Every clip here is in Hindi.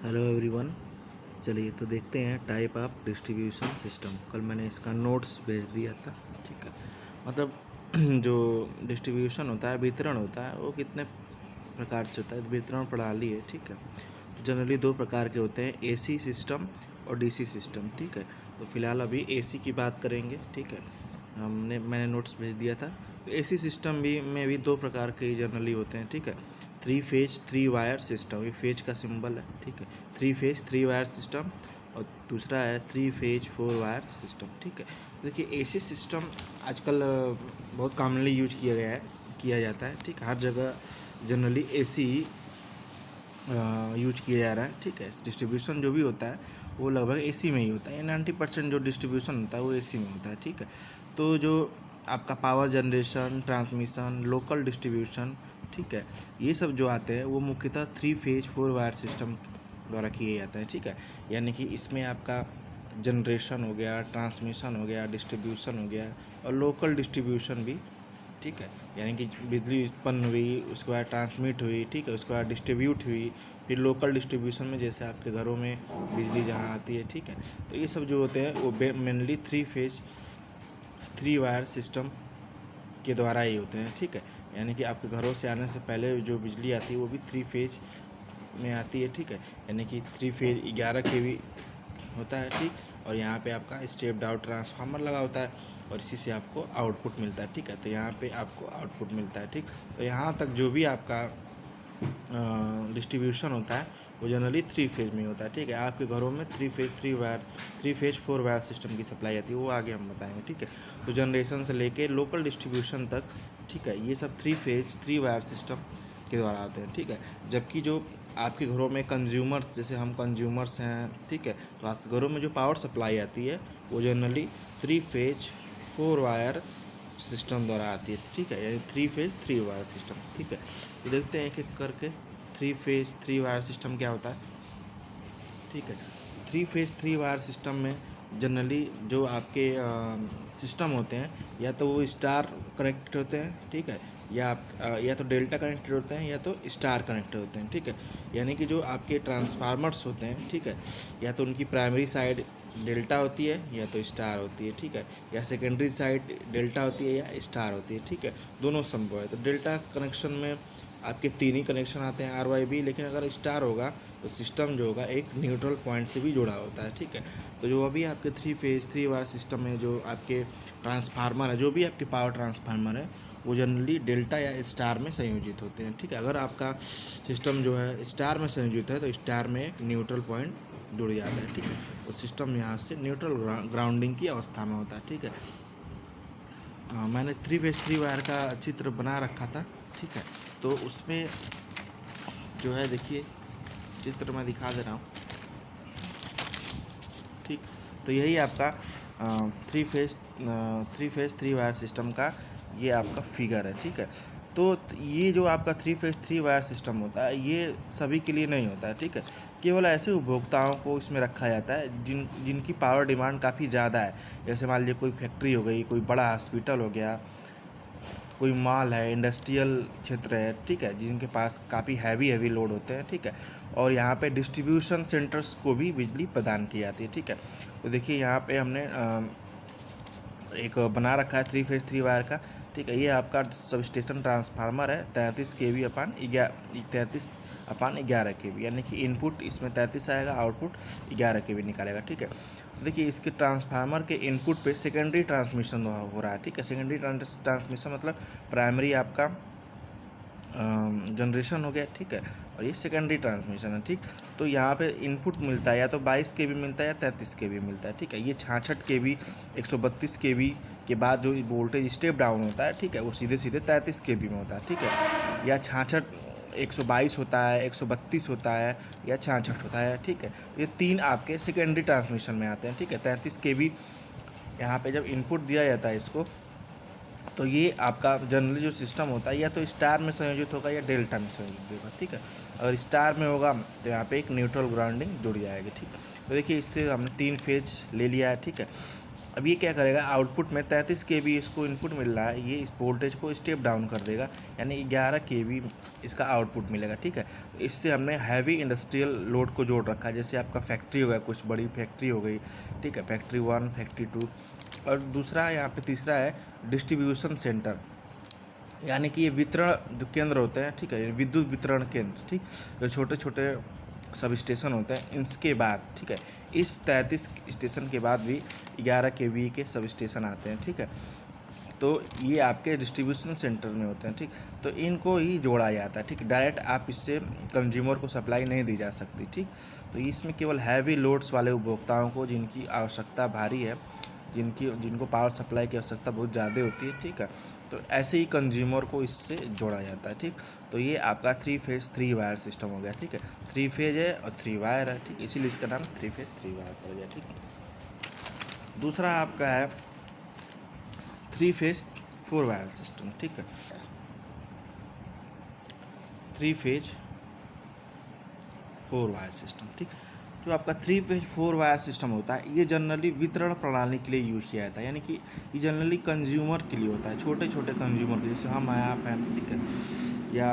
Hello everyone. चलिए तो देखते हैं टाइप ऑफ डिस्ट्रीब्यूशन सिस्टम। कल मैंने इसका नोट्स भेज दिया था। ठीक है, मतलब जो डिस्ट्रीब्यूशन होता है, वितरण होता है, वो कितने प्रकार से होता है, वितरण प्रणाली है। ठीक है, तो जनरली दो प्रकार के होते हैं, एसी सिस्टम और डीसी सिस्टम। ठीक है, तो फिलहाल अभी एसी की बात करेंगे। ठीक है, मैंने नोट्स भेज दिया था। तो एसी सिस्टम भी में भी दो प्रकार के जनरली होते हैं। ठीक है, three phase three wire system, ये फेज का सिंबल है। ठीक है, three phase three wire system, और दूसरा है three phase four wire system. ठीक है, देखिए एसी सिस्टम आजकल बहुत कॉमनली यूज किया जाता है। ठीक है, हर जगह जनरली एसी यूज किया जा रहा है। ठीक है, डिस्ट्रीब्यूशन जो भी होता है वो लगभग एसी में ही होता है। 90% जो डिस्ट्रीब्यूशन होता है वो एसी में होता है। ठीक है, तो जो आपका power generation, transmission, local distribution, ठीक है, ये सब जो आते हैं वो मुख्यतः three phase four wire system द्वारा किए जाते हैं। ठीक है, यानी कि इसमें आपका जनरेशन हो गया, ट्रांसमिशन हो गया, डिस्ट्रीब्यूशन हो गया, और लोकल डिस्ट्रीब्यूशन भी। ठीक है, यानी कि बिजली उत्पन्न हुई, उसके बाद ट्रांसमिट हुई, ठीक है, उसके बाद डिस्ट्रीब्यूट हुई, फिर लोकल डिस्ट्रीब्यूशन में जैसे आपके घरों में बिजली जहाँ आती है। ठीक है, तो ये सब जो होते हैं वो mainly three phase three wire system के द्वारा ही होते हैं। ठीक है, यानी कि आपके घरों से आने से पहले जो बिजली आती है वो भी थ्री फेज में आती है। ठीक है, यानी कि थ्री फेज 11 kV होता है। ठीक, और यहाँ पे आपका स्टेप डाउन ट्रांसफार्मर लगा होता है, और इसी से आपको आउटपुट मिलता है। ठीक है, तो यहाँ पे आपको आउटपुट मिलता है। ठीक, तो यहाँ तक जो भी आपका डिस्ट्रीब्यूशन होता है वो जनरली थ्री फेज में होता है। ठीक है, आपके घरों में three phase four wire system की सप्लाई आती है, वो आगे हम बताएंगे। ठीक है, तो जनरेशन से लेके लोकल डिस्ट्रीब्यूशन तक, ठीक है, ये सब three phase three wire system के द्वारा आते हैं। ठीक है, जबकि जो आपके घरों में कंज्यूमर्स, जैसे हम कंज्यूमर्स हैं, ठीक है, तो आपके घरों में जो पावर सप्लाई आती है वो generally three phase four wire system द्वारा आती है। ठीक है, यानी three phase three wire system. ठीक है, तो देखते हैं एक एक करके three phase three wire system क्या होता है। ठीक है, three phase three wire system में जनरली जो आपके सिस्टम होते हैं, या तो वो स्टार कनेक्टेड होते हैं। ठीक है, या तो डेल्टा कनेक्टेड होते हैं, या तो स्टार कनेक्टेड होते हैं। ठीक है, यानी कि जो आपके ट्रांसफार्मर्स होते हैं, ठीक है, या तो उनकी प्राइमरी साइड डेल्टा होती है या तो स्टार होती है। ठीक है, या सेकेंडरी साइड डेल्टा होती है या स्टार होती है। ठीक है, दोनों संभव है। तो डेल्टा कनेक्शन में आपके तीन ही कनेक्शन आते हैं, आर वाई बी, लेकिन अगर स्टार होगा तो सिस्टम जो होगा एक न्यूट्रल पॉइंट से भी जुड़ा होता है। ठीक है, तो जो अभी आपके three phase three wire system में जो आपके ट्रांसफार्मर है, जो भी आपके पावर ट्रांसफार्मर है, वो जनरली डेल्टा या स्टार में संयोजित होते हैं। ठीक है, अगर आपका सिस्टम जो है स्टार में संयोजित है तो स्टार में एक न्यूट्रल पॉइंट जुड़ जाता है। ठीक है, तो सिस्टम यहाँ से न्यूट्रल ग्राउंडिंग की अवस्था में होता है। ठीक है, मैंने थ्री फेज थ्री वायर का चित्र बना रखा था। ठीक है, तो उसमें जो है देखिए चित्र मैं दिखा दे रहा हूँ। ठीक, तो यही आपका three phase three wire system का ये आपका फिगर है। ठीक है, तो ये जो आपका three phase three wire system होता है ये सभी के लिए नहीं होता है। ठीक है, केवल ऐसे उपभोक्ताओं को इसमें रखा जाता है जिनकी पावर डिमांड काफ़ी ज़्यादा है। जैसे मान लीजिए कोई फैक्ट्री हो गई, कोई बड़ा हॉस्पिटल हो गया, कोई मॉल है, इंडस्ट्रियल क्षेत्र है। ठीक है, जिनके पास काफ़ी हैवी लोड होते हैं। ठीक है, और यहाँ पे डिस्ट्रीब्यूशन सेंटर्स को भी बिजली प्रदान की जाती है। ठीक है, तो देखिए यहाँ पे हमने एक बना रखा है थ्री फेज थ्री वायर का। ठीक है, ये आपका सब स्टेशन ट्रांसफार्मर है 33 kV/11 kV, यानी कि इनपुट इसमें 33 आएगा, आउटपुट 11 kV निकालेगा। ठीक है, तो देखिए इसके ट्रांसफार्मर के इनपुट पे सेकेंडरी ट्रांसमिशन हो रहा है। ठीक है, सेकेंडरी ट्रांसमिशन मतलब प्राइमरी आपका जनरेशन हो गया। ठीक है, और ये सेकेंडरी ट्रांसमिशन है। ठीक, तो यहाँ पे इनपुट मिलता है या तो 22 kV मिलता है या 33 kV मिलता है। ठीक है, ये 66 kV 132 kV के बाद जो वोल्टेज स्टेप डाउन होता है, ठीक है, वो सीधे सीधे 33 kV में होता है। ठीक है, या 122 होता है, 132 होता है, या 66 होता है। ठीक है, ये तीन आपके सेकेंडरी ट्रांसमिशन में आते हैं। ठीक है, 33 kV यहाँ पे जब इनपुट दिया जाता है इसको, तो ये आपका जनरली जो सिस्टम होता है या तो स्टार में संयोजित होगा या डेल्टा में संयोजित होगा। ठीक है, अगर स्टार में होगा तो यहाँ पे एक न्यूट्रल ग्राउंडिंग जुड़ जाएगी। ठीक, तो देखिए इससे हमने तीन फेज ले लिया है। ठीक है, अब ये क्या करेगा, आउटपुट में 33 kV इसको इनपुट मिल रहा है, ये इस वोल्टेज को स्टेप डाउन कर देगा, यानी 11 kV इसका आउटपुट मिलेगा, ठीक है। तो इससे हमने हैवी इंडस्ट्रियल लोड को जोड़ रखा है, जैसे आपका फैक्ट्री हो गया, कुछ बड़ी फैक्ट्री हो गई, ठीक है, फैक्ट्री 1 फैक्ट्री 2। और दूसरा यहाँ पे तीसरा है डिस्ट्रीब्यूशन सेंटर, यानी कि ये वितरण जो केंद्र होते हैं, ठीक है, विद्युत वितरण केंद्र, ठीक, जो छोटे छोटे सब स्टेशन होते हैं, इसके बाद, ठीक है, इस 33 स्टेशन के बाद भी 11 kV के सब स्टेशन आते हैं, ठीक है। तो ये आपके डिस्ट्रीब्यूशन सेंटर में होते हैं, ठीक। तो इनको ही जोड़ा जाता है, ठीक। डायरेक्ट आप इससे कंज्यूमर को सप्लाई नहीं दी जा सकती, ठीक। तो इसमें केवल हैवी लोड्स वाले उपभोक्ताओं को, जिनकी आवश्यकता भारी है, जिनको पावर सप्लाई की आवश्यकता बहुत ज़्यादा होती है, ठीक है, तो ऐसे ही कंज्यूमर को इससे जोड़ा जाता है, ठीक। तो ये आपका 3 फेज 3 वायर सिस्टम हो गया, ठीक है। 3 फेज है और 3 वायर है, ठीक, इसीलिए इसका नाम 3 फेज 3 वायर पड़ गया, ठीक। दूसरा आपका है 3 फेज 4 वायर सिस्टम, ठीक है। 3 फेज 4 वायर सिस्टम, ठीक। जो आपका 3 फेज 4 वायर सिस्टम होता है, ये जनरली वितरण प्रणाली के लिए यूज़ किया जाता है, यानी कि ये जनरली कंज्यूमर के लिए होता है, छोटे छोटे कंज्यूमर के, जैसे हम हैं, आप हैं, ठीक है, या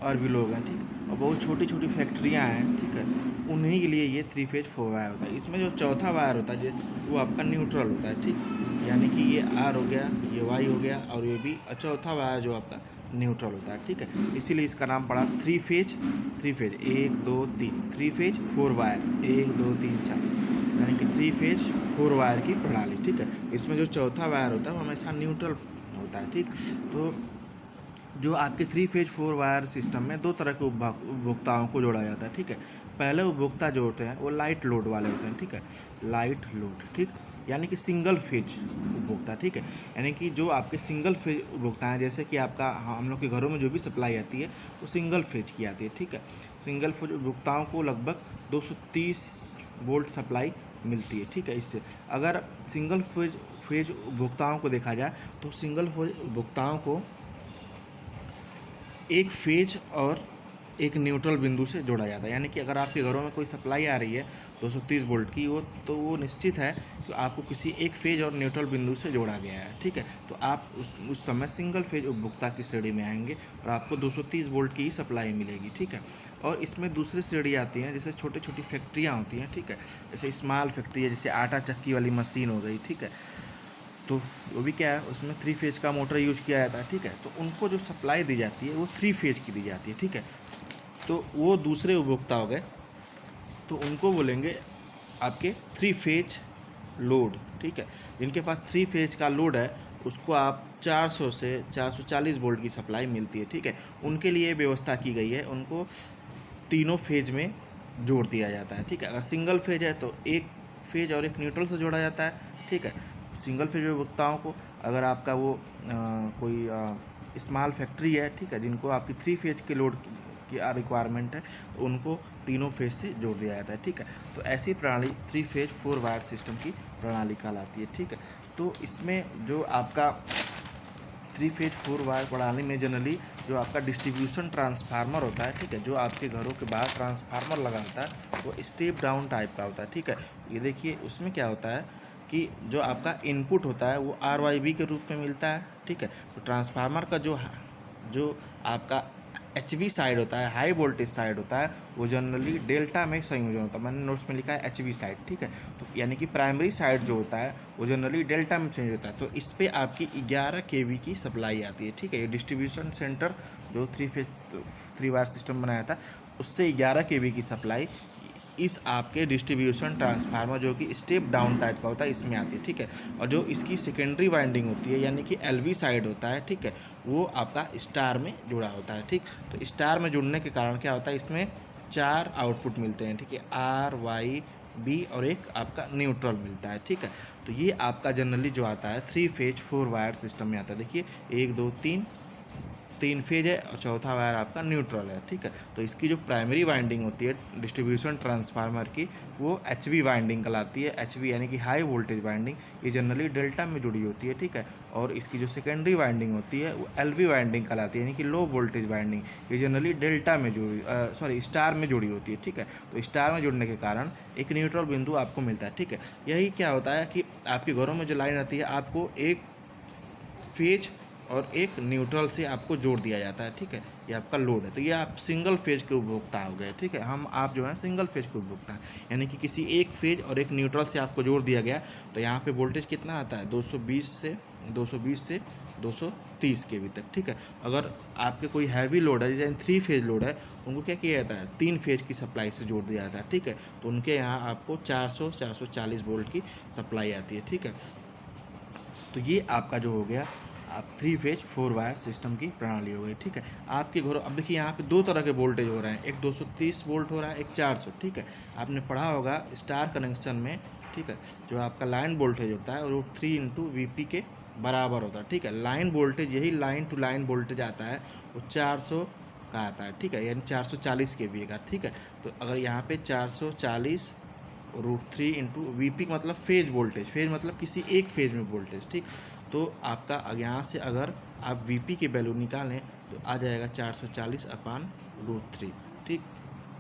और भी लोग हैं, ठीक। और बहुत छोटी छोटी फैक्ट्रियाँ हैं, ठीक है, उन्हीं के लिए ये 3 फेज 4 वायर होता है। इसमें जो चौथा वायर होता है वो आपका न्यूट्रल होता है, ठीक, यानी कि ये आर हो गया, ये वाई हो गया, और ये भी चौथा वायर जो आपका न्यूट्रल होता है, ठीक है। इसीलिए इसका नाम पड़ा 3 फेज 1 2 3 3 फेज 4 वायर 1 2 3 4, यानी कि 3 फेज 4 वायर की प्रणाली, ठीक है। इसमें जो चौथा वायर होता है वो हमेशा न्यूट्रल होता है, ठीक। तो जो आपके 3 फेज 4 वायर सिस्टम में दो तरह के उपभोक्ताओं को जोड़ा जाता है, ठीक है। पहले उपभोक्ता जो होते हैं वो लाइट लोड वाले होते हैं, ठीक है, लाइट लोड, ठीक, यानी कि सिंगल फेज उपभोक्ता, ठीक है, यानी कि जो आपके सिंगल फेज उपभोक्ता हैं, जैसे कि आपका हम लोग के घरों में जो भी सप्लाई आती है वो सिंगल फेज की आती है, ठीक है। सिंगल फेज उपभोक्ताओं को लगभग 230 वोल्ट सप्लाई मिलती है, ठीक है। इससे अगर सिंगल फेज उपभोक्ताओं को देखा जाए तो सिंगल फेज उपभोक्ताओं को एक फेज और एक न्यूट्रल बिंदु से जोड़ा जाता है, यानी कि अगर आपके घरों में कोई सप्लाई आ रही है 230 वोल्ट की, वो निश्चित है कि आपको किसी एक फेज और न्यूट्रल बिंदु से जोड़ा गया है, ठीक है। तो आप उस समय सिंगल फेज उपभोक्ता की श्रेणी में आएंगे और आपको 230 वोल्ट की ही सप्लाई मिलेगी, ठीक है। और इसमें दूसरी श्रेणी आती है, जैसे छोटी छोटी फैक्ट्रियाँ होती हैं, ठीक है, जैसे स्मॉल फैक्ट्री है, जैसे आटा चक्की वाली मशीन हो गई, ठीक है, तो वो भी क्या है, उसमें 3 फेज का मोटर यूज़ किया जाता है, ठीक है। तो उनको जो सप्लाई दी जाती है वो 3 फेज की दी जाती है, ठीक है। तो वो दूसरे उपभोक्ता हो गए, तो उनको बोलेंगे आपके 3 फेज लोड, ठीक है। जिनके पास 3 फेज का लोड है उसको आप 400 से 440 वोल्ट की सप्लाई मिलती है, ठीक है। उनके लिए व्यवस्था की गई है, उनको तीनों फेज में जोड़ दिया जाता है, ठीक है। अगर सिंगल फेज है तो एक फेज और एक न्यूट्रल से जोड़ा जाता है, ठीक है, सिंगल फेज उपभोक्ताओं को। अगर आपका वो कोई स्मॉल फैक्ट्री है, ठीक है, जिनको आपकी 3 फेज के लोड की रिक्वायरमेंट है, तो उनको तीनों फेज से जोड़ दिया जाता है, ठीक है। तो ऐसी प्रणाली 3 फेज 4 वायर सिस्टम की प्रणाली कहलाती है, ठीक है। तो इसमें जो आपका 3 फेज 4 वायर प्रणाली में जनरली जो आपका डिस्ट्रीब्यूशन ट्रांसफार्मर होता है, ठीक है, जो आपके घरों के बाहर ट्रांसफार्मर लगा होता है वो स्टेप डाउन टाइप का होता है, ठीक है। ये देखिए उसमें क्या होता है कि जो आपका इनपुट होता है वो RYB के रूप में मिलता है, ठीक है। तो ट्रांसफार्मर का जो आपका HV साइड होता है, हाई वोल्टेज साइड होता है, वो जनरली डेल्टा में संयोजन होता है, मैंने नोट्स में लिखा है HV साइड, ठीक है। तो यानी कि प्राइमरी साइड जो होता है वो जनरली डेल्टा में संयोजन होता है, तो इस पर आपकी 11 kV की सप्लाई आती है, ठीक है। ये डिस्ट्रीब्यूशन सेंटर जो 3 वायर सिस्टम बनाया था उससे 11 kV की सप्लाई इस आपके डिस्ट्रीब्यूशन ट्रांसफार्मर जो कि स्टेप डाउन टाइप का होता है इसमें आती है, ठीक है। और जो इसकी सेकेंडरी वाइंडिंग होती है, यानी कि LV साइड होता है, ठीक है, वो आपका स्टार में जुड़ा होता है, ठीक। तो स्टार में जुड़ने के कारण क्या होता है, इसमें 4 आउटपुट मिलते हैं, ठीक है, R Y B और एक आपका न्यूट्रल मिलता है, ठीक है। तो ये आपका जनरली जो आता है 3 फेज 4 वायर सिस्टम में आता है। देखिए 1 2 3 3 फेज है और चौथा वायर आपका न्यूट्रल है, ठीक है। तो इसकी जो प्राइमरी वाइंडिंग होती है डिस्ट्रीब्यूशन ट्रांसफार्मर की, वो HV वाइंडिंग कहलाती है। HV यानी कि हाई वोल्टेज वाइंडिंग, ये जनरली डेल्टा में जुड़ी होती है, ठीक है। और इसकी जो सेकेंडरी वाइंडिंग होती है वो LV वाइंडिंग कहलाती है, यानी कि लो वोल्टेज वाइंडिंग, ये जनरली डेल्टा में स्टार में जुड़ी होती है, ठीक है। तो स्टार में जुड़ने के कारण एक न्यूट्रल बिंदु आपको मिलता है, ठीक है। यही क्या होता है कि आपके घरों में जो लाइन आती है आपको एक फेज और एक न्यूट्रल से आपको जोड़ दिया जाता है, ठीक है। ये आपका लोड है, तो ये आप सिंगल फेज के उपभोक्ता हो गए, ठीक है। आप जो है सिंगल फेज के उपभोक्ता हैं, यानी कि किसी एक फेज और एक न्यूट्रल से आपको जोड़ दिया गया। तो यहाँ पे वोल्टेज कितना आता है, 220 से 230 के भी तक, ठीक है। अगर आपके कोई हैवी लोड है, जैसे 3 फेज लोड है, उनको क्या किया जाता है, 3 फेज की सप्लाई से जोड़ दिया जाता है, ठीक है। तो उनके यहाँ आपको 440 वोल्ट की सप्लाई आती है, ठीक है। तो ये आपका जो हो गया, आप 3 फेज 4 वायर सिस्टम की प्रणाली हो गई, ठीक है। आपके घरों, अब देखिए यहाँ पे 2 तरह के वोल्टेज हो रहे हैं, एक 230 वोल्ट हो रहा है, एक 400, ठीक है। आपने पढ़ा होगा स्टार कनेक्शन में, ठीक है, जो आपका लाइन वोल्टेज होता है वो 3 इंटू VP के बराबर होता है, ठीक है। लाइन वोल्टेज, यही लाइन टू लाइन वोल्टेज आता है, वो 400 का आता है, ठीक है, यानी 440 kVA का, ठीक है। तो अगर यहाँ पे 440 √3 इंटू VP का मतलब फेज वोल्टेज, फेज मतलब किसी एक फेज में वोल्टेज, ठीक। तो आपका यहाँ से अगर आप VP की वैल्यू निकालें तो आ जाएगा 440/√3, ठीक।